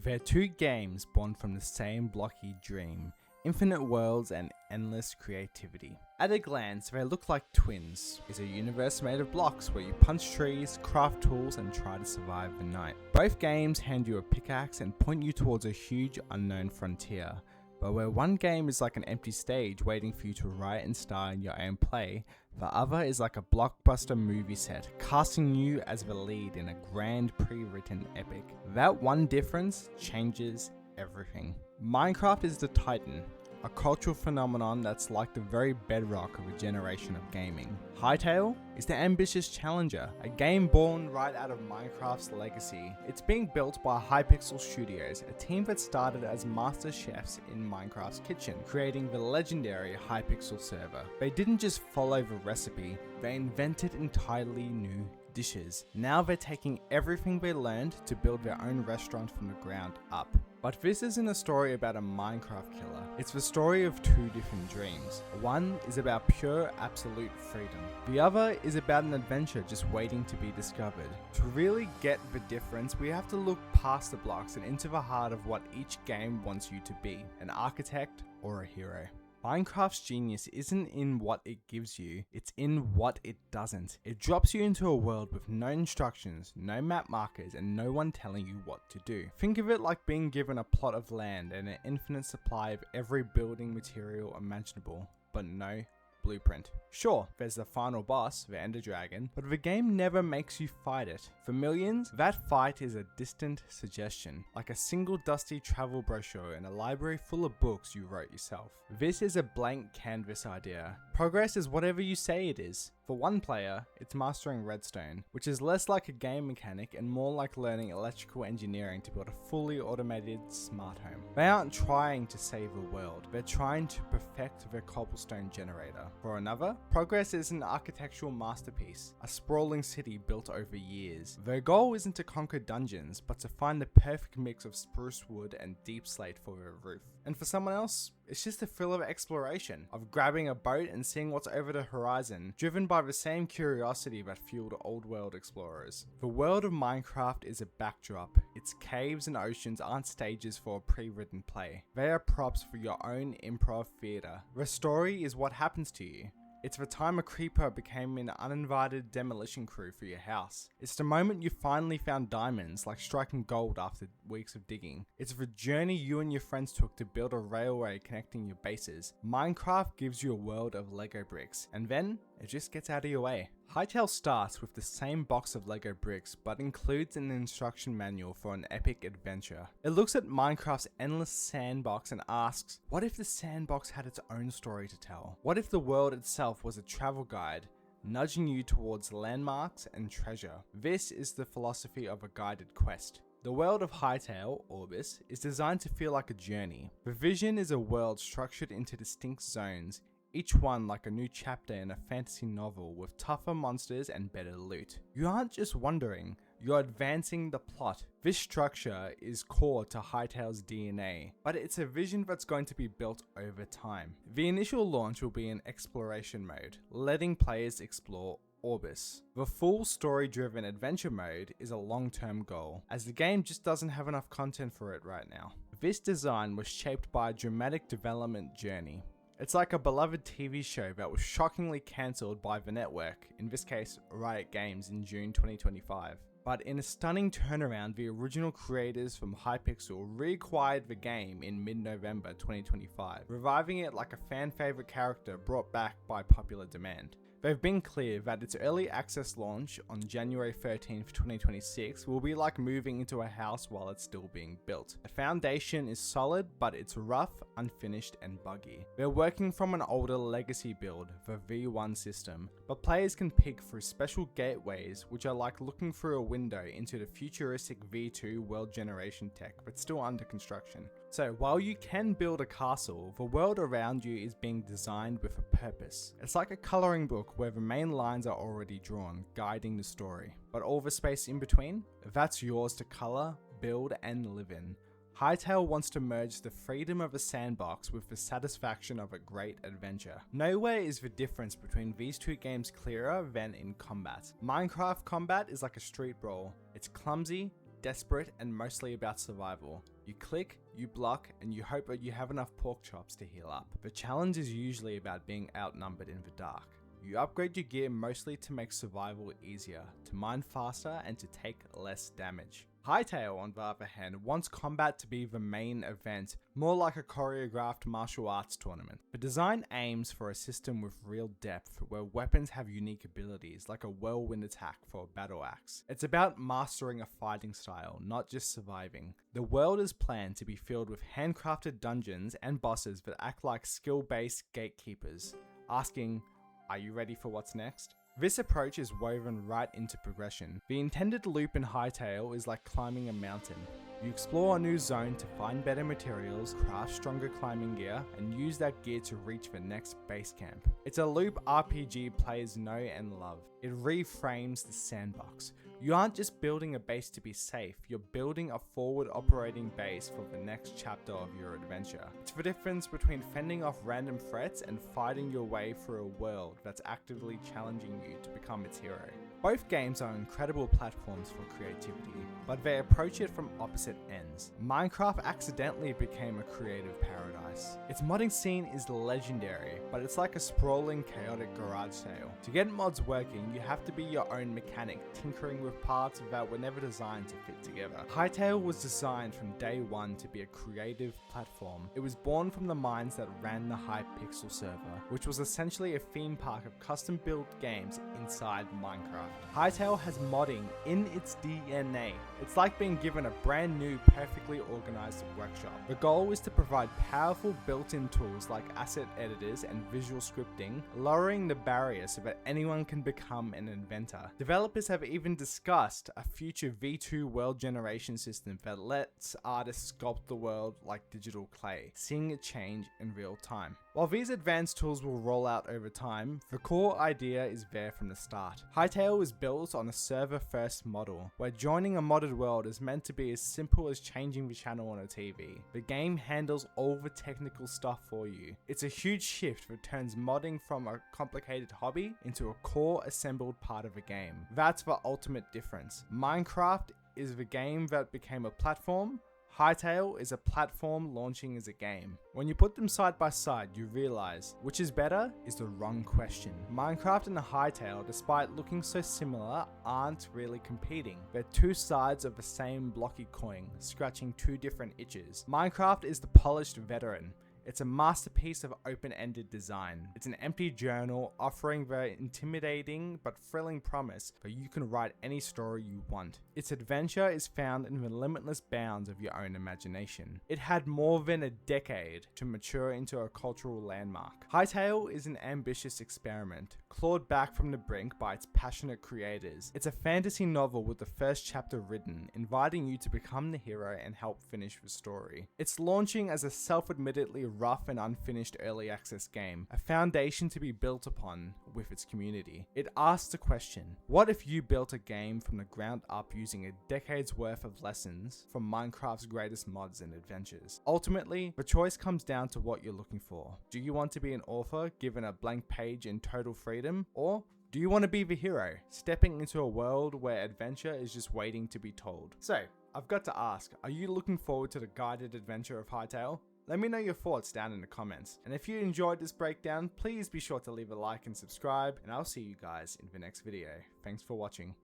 They're two games born from the same blocky dream, infinite worlds and endless creativity. At a glance, they look like twins. It's a universe made of blocks where you punch trees, craft tools, and try to survive the night. Both games hand you a pickaxe and point you towards a huge unknown frontier. But where one game is like an empty stage waiting for you to write and star in your own play, the other is like a blockbuster movie set, casting you as the lead in a grand pre-written epic. That one difference changes everything. Minecraft is the titan, a cultural phenomenon that's like the very bedrock of a generation of gaming. Hytale is the ambitious challenger, a game born right out of Minecraft's legacy. It's being built by Hypixel Studios, a team that started as master chefs in Minecraft's kitchen, creating the legendary Hypixel server. They didn't just follow the recipe, they invented entirely new dishes. Now they're taking everything they learned to build their own restaurant from the ground up. But this isn't a story about a Minecraft killer, it's the story of two different dreams. One is about pure absolute freedom. The other is about an adventure just waiting to be discovered. To really get the difference, we have to look past the blocks and into the heart of what each game wants you to be, an architect or a hero. Minecraft's genius isn't in what it gives you, it's in what it doesn't. It drops you into a world with no instructions, no map markers, and no one telling you what to do. Think of it like being given a plot of land and an infinite supply of every building material imaginable, but no blueprint. Sure, there's the final boss, the Ender Dragon, but the game never makes you fight it. For millions, that fight is a distant suggestion, like a single dusty travel brochure in a library full of books you wrote yourself. This is a blank canvas idea. Progress is whatever you say it is. For one player, it's mastering redstone, which is less like a game mechanic and more like learning electrical engineering to build a fully automated smart home. They aren't trying to save the world, they're trying to perfect their cobblestone generator. For another, progress is an architectural masterpiece, a sprawling city built over years. Their goal isn't to conquer dungeons, but to find the perfect mix of spruce wood and deep slate for their roof. And for someone else, it's just the thrill of exploration, of grabbing a boat and seeing what's over the horizon, driven by the same curiosity that fueled old world explorers. The world of Minecraft is a backdrop. Its caves and oceans aren't stages for a pre-written play. They are props for your own improv theater. The story is what happens to you. It's the time a creeper became an uninvited demolition crew for your house. It's the moment you finally found diamonds, like striking gold after weeks of digging. It's the journey you and your friends took to build a railway connecting your bases. Minecraft gives you a world of Lego bricks, and then it just gets out of your way. Hytale starts with the same box of Lego bricks, but includes an instruction manual for an epic adventure. It looks at Minecraft's endless sandbox and asks, what if the sandbox had its own story to tell? What if the world itself was a travel guide, nudging you towards landmarks and treasure? This is the philosophy of a guided quest. The world of Hytale, Orbis, is designed to feel like a journey. The vision is a world structured into distinct zones, each one like a new chapter in a fantasy novel with tougher monsters and better loot. You aren't just wandering, you're advancing the plot. This structure is core to Hytale's DNA, but it's a vision that's going to be built over time. The initial launch will be an exploration mode, letting players explore Orbis. The full story-driven adventure mode is a long-term goal, as the game just doesn't have enough content for it right now. This design was shaped by a dramatic development journey. It's like a beloved TV show that was shockingly cancelled by the network, in this case Riot Games, in June 2025. But in a stunning turnaround, the original creators from Hypixel reacquired the game in mid-November 2025, reviving it like a fan-favourite character brought back by popular demand. They've been clear that its early access launch on January 13th, 2026 will be like moving into a house while it's still being built. The foundation is solid, but it's rough, unfinished, and buggy. They're working from an older legacy build, the V1 system, but players can pick through special gateways which are like looking through a window into the futuristic V2 world generation tech that's still under construction. So while you can build a castle, the world around you is being designed with a purpose. It's like a colouring book where the main lines are already drawn, guiding the story. But all the space in between, that's yours to colour, build and live in. Hytale wants to merge the freedom of a sandbox with the satisfaction of a great adventure. Nowhere is the difference between these two games clearer than in combat. Minecraft combat is like a street brawl. It's clumsy, desperate and mostly about survival. You click, you block, and you hope that you have enough pork chops to heal up. The challenge is usually about being outnumbered in the dark. You upgrade your gear mostly to make survival easier, to mine faster, and to take less damage. Hytale, on the other hand, wants combat to be the main event, more like a choreographed martial arts tournament. The design aims for a system with real depth, where weapons have unique abilities, like a whirlwind attack for a battle axe. It's about mastering a fighting style, not just surviving. The world is planned to be filled with handcrafted dungeons and bosses that act like skill-based gatekeepers, asking, "Are you ready for what's next?" This approach is woven right into progression. The intended loop in Hytale is like climbing a mountain. You explore a new zone to find better materials, craft stronger climbing gear, and use that gear to reach the next base camp. It's a loop RPG players know and love. It reframes the sandbox. You aren't just building a base to be safe, you're building a forward operating base for the next chapter of your adventure. It's the difference between fending off random threats and fighting your way through a world that's actively challenging you to become its hero. Both games are incredible platforms for creativity, but they approach it from opposite ends. Minecraft accidentally became a creative paradise. Its modding scene is legendary, but it's like a sprawling, chaotic garage sale. To get mods working, you have to be your own mechanic, tinkering with parts that were never designed to fit together. Hytale was designed from day one to be a creative platform. It was born from the minds that ran the Hypixel server, which was essentially a theme park of custom-built games inside Minecraft. Hytale has modding in its DNA. It's like being given a brand new, perfectly organized workshop. The goal is to provide powerful built-in tools like asset editors and visual scripting, lowering the barrier so that anyone can become an inventor. Developers have even discussed a future V2 world generation system that lets artists sculpt the world like digital clay, seeing it change in real time. While these advanced tools will roll out over time, the core idea is there from the start. Hytale is built on a server-first model, where joining a modded world is meant to be as simple as changing the channel on a TV. The game handles all the technical stuff for you. It's a huge shift that turns modding from a complicated hobby into a core assembled part of a game. That's the ultimate difference. Minecraft is the game that became a platform. Hytale is a platform launching as a game. When you put them side by side, you realize which is better is the wrong question. Minecraft and Hytale, despite looking so similar, aren't really competing. They're two sides of the same blocky coin, scratching two different itches. Minecraft is the polished veteran. It's a masterpiece of open-ended design. It's an empty journal offering the intimidating but thrilling promise that you can write any story you want. Its adventure is found in the limitless bounds of your own imagination. It had more than a decade to mature into a cultural landmark. Hytale is an ambitious experiment, clawed back from the brink by its passionate creators. It's a fantasy novel with the first chapter written, inviting you to become the hero and help finish the story. It's launching as a self-admittedly rough and unfinished early access game, a foundation to be built upon with its community. It asks the question, what if you built a game from the ground up using a decade's worth of lessons from Minecraft's greatest mods and adventures? Ultimately, the choice comes down to what you're looking for. Do you want to be an author given a blank page and total freedom, or do you want to be the hero, stepping into a world where adventure is just waiting to be told? So, I've got to ask, are you looking forward to the guided adventure of Hytale? Let me know your thoughts down in the comments. And if you enjoyed this breakdown, please be sure to leave a like and subscribe, and I'll see you guys in the next video. Thanks for watching.